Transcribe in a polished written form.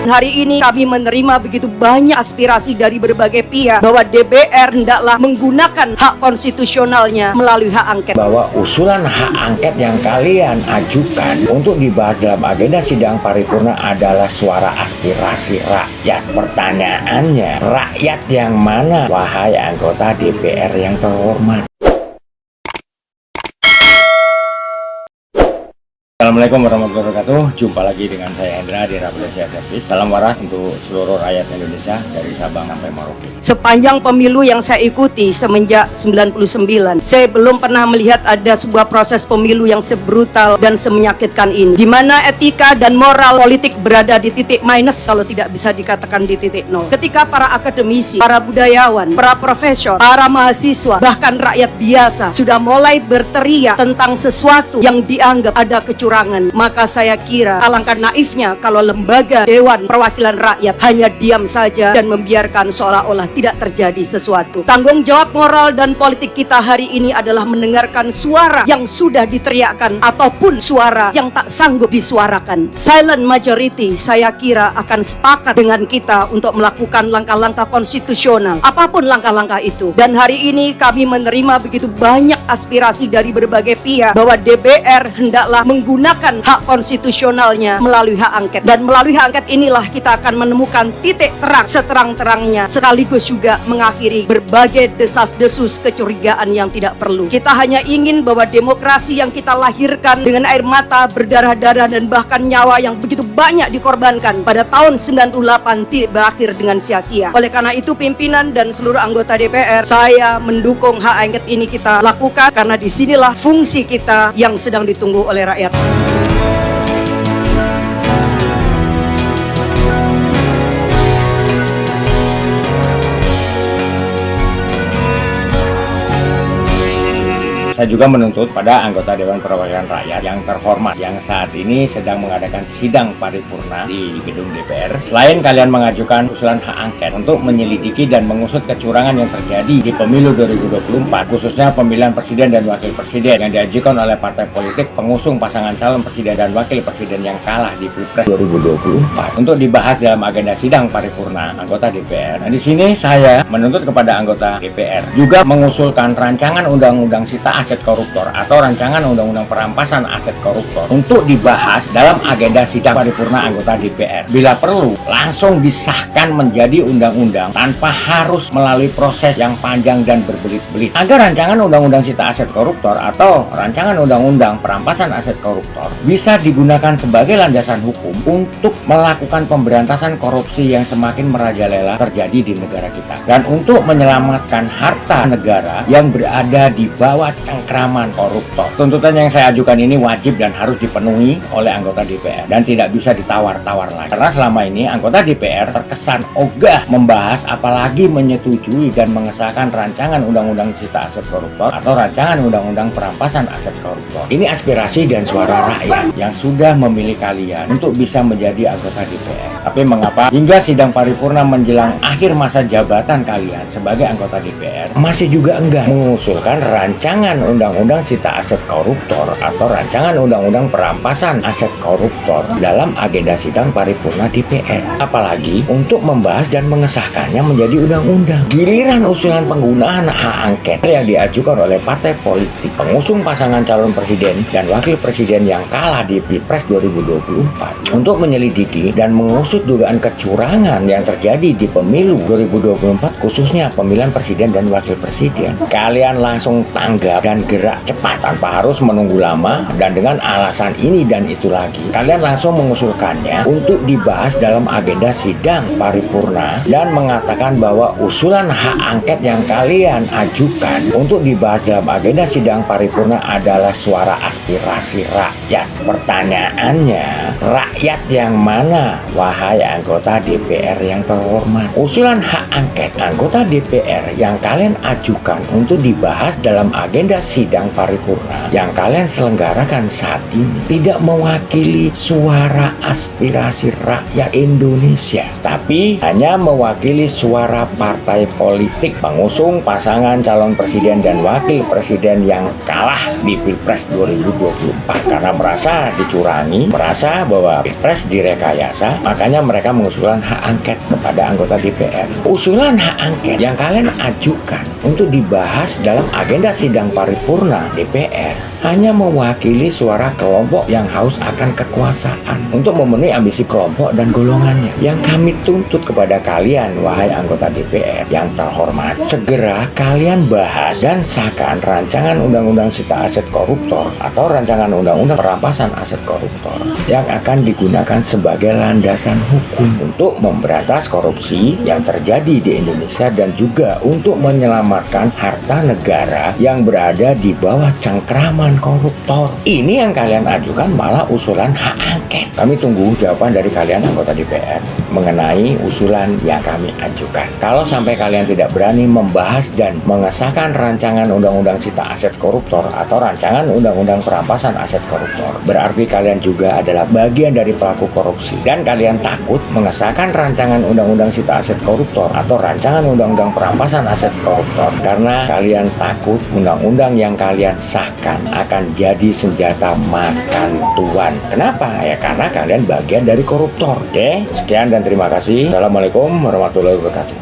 hari ini kami menerima begitu banyak aspirasi dari berbagai pihak bahwa DPR hendaklah menggunakan hak konstitusionalnya melalui hak angket. Bahwa usulan hak angket yang kalian ajukan untuk dibahas dalam agenda sidang paripurna adalah suara aspirasi rakyat. Pertanyaannya, rakyat yang mana, wahai anggota DPR yang terhormat? Assalamualaikum warahmatullahi wabarakatuh. Jumpa lagi dengan saya Hendra di Rafflesia Service. Salam waras untuk seluruh rakyat Indonesia dari Sabang sampai Merauke. Sepanjang pemilu yang saya ikuti semenjak 99, saya belum pernah melihat ada sebuah proses pemilu yang sebrutal dan semenyakitkan ini, di mana etika dan moral politik berada di titik minus, kalau tidak bisa dikatakan di titik nol. Ketika para akademisi, para budayawan, para profesor, para mahasiswa, bahkan rakyat biasa sudah mulai berteriak tentang sesuatu yang dianggap ada kecurangan, maka saya kira alangkah naifnya kalau lembaga Dewan Perwakilan Rakyat hanya diam saja dan membiarkan seolah-olah tidak terjadi sesuatu. Tanggung jawab moral dan politik kita hari ini adalah mendengarkan suara yang sudah diteriakkan ataupun suara yang tak sanggup disuarakan. Silent majority saya kira akan sepakat dengan kita untuk melakukan langkah-langkah konstitusional, apapun langkah-langkah itu. Dan hari ini kami menerima begitu banyak aspirasi dari berbagai pihak bahwa DPR hendaklah menggunakan hak konstitusionalnya melalui hak angket. Dan melalui hak angket inilah kita akan menemukan titik terang seterang-terangnya, sekaligus juga mengakhiri berbagai desas-desus kecurigaan yang tidak perlu. Kita hanya ingin bahwa demokrasi yang kita lahirkan dengan air mata, berdarah-darah, dan bahkan nyawa yang begitu banyak dikorbankan pada tahun 98 tidak berakhir dengan sia-sia. Oleh karena itu, pimpinan dan seluruh anggota DPR, saya mendukung hak angket ini kita lakukan, karena disinilah fungsi kita yang sedang ditunggu oleh rakyat. Saya juga menuntut pada anggota Dewan Perwakilan Rakyat yang terhormat yang saat ini sedang mengadakan sidang paripurna di gedung DPR. Selain kalian mengajukan usulan hak angket untuk menyelidiki dan mengusut kecurangan yang terjadi di pemilu 2024, khususnya pemilihan presiden dan wakil presiden yang diajukan oleh partai politik pengusung pasangan calon presiden dan wakil presiden yang kalah di Pilpres 2024 untuk dibahas dalam agenda sidang paripurna anggota DPR. Nah, di sini saya menuntut kepada anggota DPR juga mengusulkan rancangan undang-undang Cita Aset Koruptor atau rancangan undang-undang perampasan aset koruptor untuk dibahas dalam agenda sidang paripurna anggota DPR. Bila perlu, langsung disahkan menjadi undang-undang tanpa harus melalui proses yang panjang dan berbelit-belit. Agar rancangan undang-undang Cita Aset Koruptor atau rancangan undang-undang perampasan aset koruptor bisa digunakan sebagai landasan hukum untuk melakukan pemberantasan korupsi yang semakin merajalela terjadi di negara kita, dan untuk menyelamatkan harta negara yang berada di bawah cengkraman koruptor. Tuntutan yang saya ajukan ini wajib dan harus dipenuhi oleh anggota DPR dan tidak bisa ditawar-tawar lagi. Karena selama ini anggota DPR terkesan ogah membahas, apalagi menyetujui dan mengesahkan rancangan undang-undang Cita Aset Koruptor atau rancangan undang-undang perampasan aset koruptor. Ini aspirasi dan suara rakyat yang sudah memilih kalian untuk bisa menjadi anggota DPR. Tapi mengapa hingga sidang paripurna menjelang akhir masa jabatan kalian sebagai anggota DPR masih juga enggan mengusulkan rancangan undang-undang Cita Aset Koruptor atau rancangan undang-undang perampasan aset koruptor dalam agenda sidang paripurna DPR, apalagi untuk membahas dan mengesahkannya menjadi undang-undang. Giliran usulan penggunaan hak angket yang diajukan oleh partai politik pengusung pasangan calon presiden dan wakil presiden yang kalah di Pilpres 2024 untuk menyelidiki dan mengusut dugaan kecurangan yang terjadi di pemilu 2024, khususnya pemilihan presiden dan wakil presiden. Kalian langsung tanggap dan gerak cepat tanpa harus menunggu lama, dan dengan alasan ini dan itu lagi kalian langsung mengusulkannya untuk dibahas dalam agenda sidang paripurna dan mengatakan bahwa usulan hak angket yang kalian ajukan untuk dibahas dalam agenda sidang paripurna adalah suara aspirasi rakyat. Pertanyaannya, rakyat yang mana, wahai anggota DPR yang terhormat? Usulan hak angket anggota DPR yang kalian ajukan untuk dibahas dalam agenda agenda sidang paripurna yang kalian selenggarakan saat ini tidak mewakili suara aspirasi rakyat Indonesia, tapi hanya mewakili suara partai politik pengusung pasangan calon presiden dan wakil presiden yang kalah di Pilpres 2024 karena merasa dicurangi, merasa bahwa Pilpres direkayasa, makanya mereka mengusulkan hak angket kepada anggota DPR. Usulan hak angket yang kalian ajukan untuk dibahas dalam agenda sidang paripurna DPR hanya mewakili suara kelompok yang haus akan kekuasaan untuk memenuhi ambisi kelompok dan golongannya. Yang kami tuntut kepada kalian, wahai anggota DPR yang terhormat, segera kalian bahas dan sahkan rancangan undang-undang sita aset koruptor atau rancangan undang-undang perampasan aset koruptor yang akan digunakan sebagai landasan hukum untuk memberantas korupsi yang terjadi di Indonesia dan juga untuk menyelamatkan harta negara yang berada di bawah cengkraman koruptor. Ini yang kalian ajukan malah usulan hak angket. Kami tunggu jawaban dari kalian anggota DPR mengenai usulan yang kami ajukan. Kalau sampai kalian tidak berani membahas dan mengesahkan rancangan undang-undang sita aset koruptor atau rancangan undang-undang perampasan aset koruptor, berarti kalian juga adalah bagian dari pelaku korupsi dan kalian takut mengesahkan rancangan undang-undang sita aset koruptor atau rancangan undang-undang perampasan aset koruptor karena kalian takut undang-undang yang kalian sahkan akan jadi senjata makan tuan. Kenapa? Ya karena kalian bagian dari koruptor. Oke, sekian dan terima kasih. Assalamualaikum warahmatullahi wabarakatuh.